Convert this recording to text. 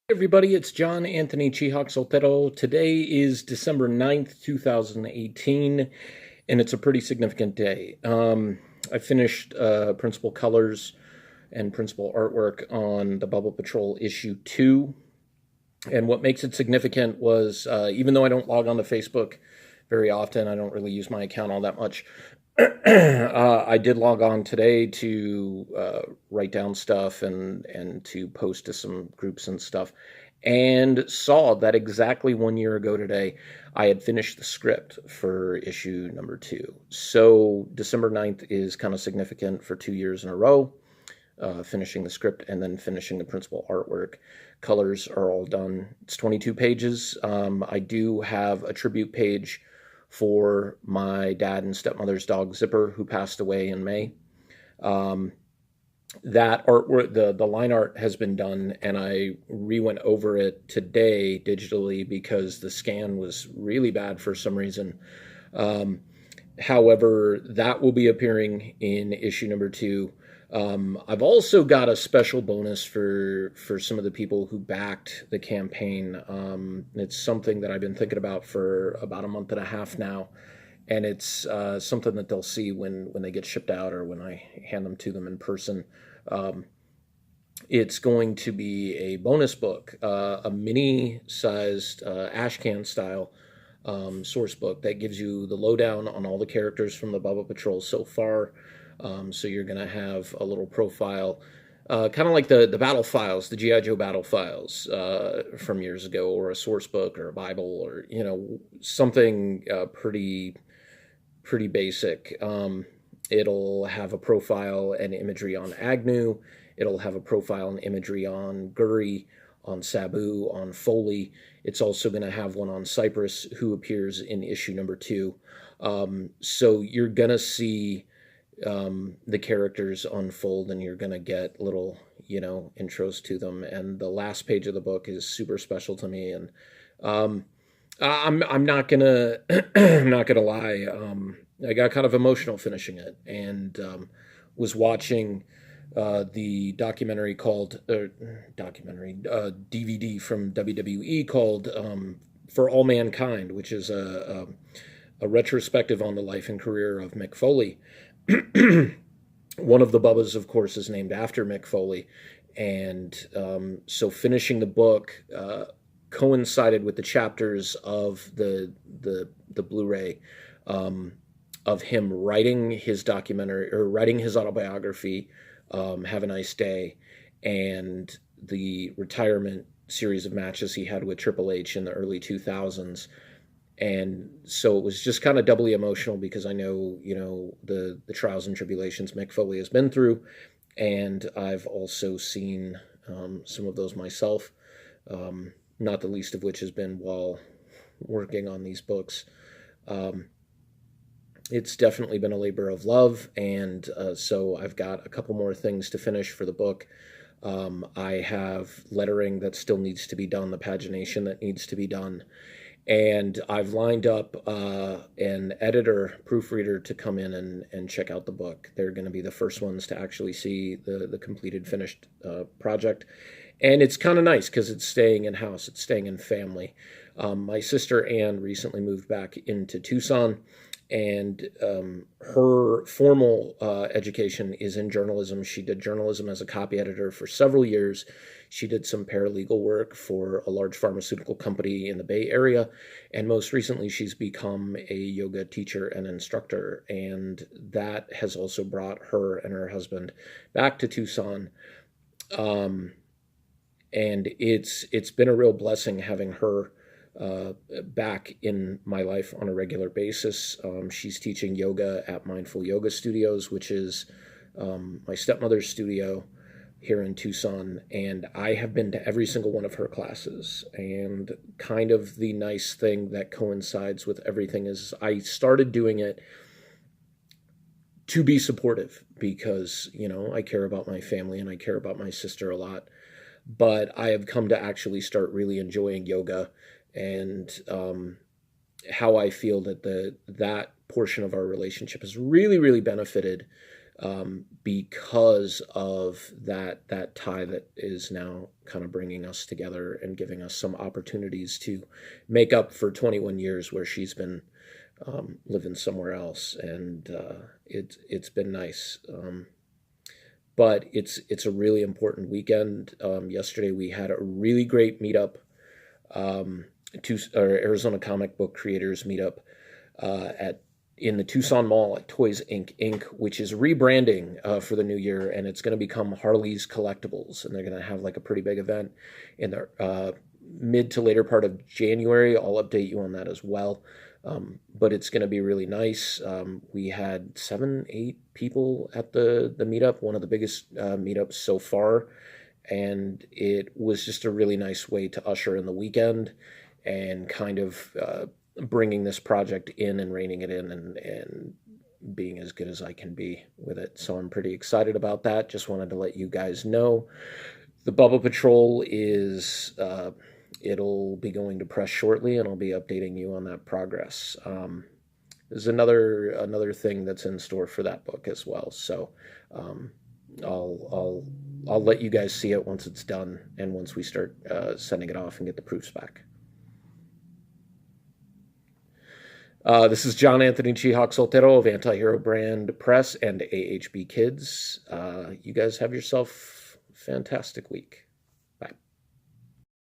Everybody, it's John Anthony Chihawk Soltero. Today is December 9th, 2018, and it's a pretty significant day. I finished principal colors and principal artwork on the Bubba Patrol issue 2, and what makes it significant was, even though I don't log on to Facebook very often, I don't really use my account all that much, I did log on today to write down stuff and to post to some groups and stuff, and saw that exactly 1 year ago today, I had finished the script for issue number 2. So December 9th is kind of significant for 2 years in a row, finishing the script and then finishing the principal artwork. Colors are all done. It's 22 pages. I do have a tribute page for my dad and stepmother's dog Zipper, who passed away in May. That artwork, the line art has been done, and I re-went over it today digitally because the scan was really bad for some reason. However, that will be appearing in issue number 2. I've also got a special bonus for some of the people who backed the campaign. It's something that I've been thinking about for about a month and a half now, and it's something that they'll see when they get shipped out or when I hand them to them in person. It's going to be a bonus book, a mini-sized ashcan style source book that gives you the lowdown on all the characters from the Bubba Patrol so far. So you're going to have a little profile, kind of like the battle files, the G.I. Joe battle files from years ago, or a source book or a Bible, or, something pretty basic. It'll have a profile and imagery on Agnew. It'll have a profile and imagery on Guri, on Sabu, on Foley. It's also going to have one on Cypress, who appears in issue number 2. So you're going to see the characters unfold, and you're going to get little, intros to them. And the last page of the book is super special to me. And I'm not gonna I'm not gonna lie. I got kind of emotional finishing it, and was watching the documentary called DVD from WWE called For All Mankind, which is a retrospective on the life and career of Mick Foley. One of the Bubbas, of course, is named after Mick Foley, and so finishing the book coincided with the chapters of the Blu-ray of him writing his documentary, or writing his autobiography, Have a Nice Day, and the retirement series of matches he had with Triple H in the early 2000s. And so it was just kind of doubly emotional because I know, the trials and tribulations Mick Foley has been through, and I've also seen some of those myself, not the least of which has been while working on these books. It's definitely been a labor of love, and so I've got a couple more things to finish for the book. I have lettering that still needs to be done, the pagination that needs to be done, and I've lined up an editor, proofreader, to come in and check out the book. They're going to be the first ones to actually see the completed, finished project. And it's kind of nice because it's staying in-house, it's staying in family. My sister Ann recently moved back into Tucson, and her formal education is in journalism. She did journalism as a copy editor for several years. She did some paralegal work for a large pharmaceutical company in the Bay Area, and most recently she's become a yoga teacher and instructor, and that has also brought her and her husband back to Tucson. And it's been a real blessing having her back in my life on a regular basis. She's teaching yoga at Mindful Yoga Studios, which is my stepmother's studio here in Tucson, and I have been to every single one of her classes. And kind of the nice thing that coincides with everything is I started doing it to be supportive because, I care about my family and I care about my sister a lot. But I have come to actually start really enjoying yoga, and how I feel that that portion of our relationship has really, really benefited because of that tie that is now kind of bringing us together and giving us some opportunities to make up for 21 years where she's been living somewhere else, and it's been nice. But it's a really important weekend. Yesterday we had a really great meetup, Arizona Comic Book Creators meetup at in the Tucson Mall at Toys Inc., which is rebranding for the new year, and it's going to become Harley's Collectibles, and they're going to have like a pretty big event in the mid to later part of January. I'll update you on that as well. But it's going to be really nice. We had 7-8 people at the meetup, one of the biggest meetups so far, and it was just a really nice way to usher in the weekend and kind of bringing this project in and reining it in and being as good as I can be with it. So I'm pretty excited about that. Just wanted to let you guys know. The Bubba Patrol is... it'll be going to press shortly, and I'll be updating you on that progress. There's another thing that's in store for that book as well. So I'll let you guys see it once it's done and once we start sending it off and get the proofs back. This is John Anthony Chihawk Soltero of Antihero Brand Press and AHB Kids. You guys have yourself a fantastic week.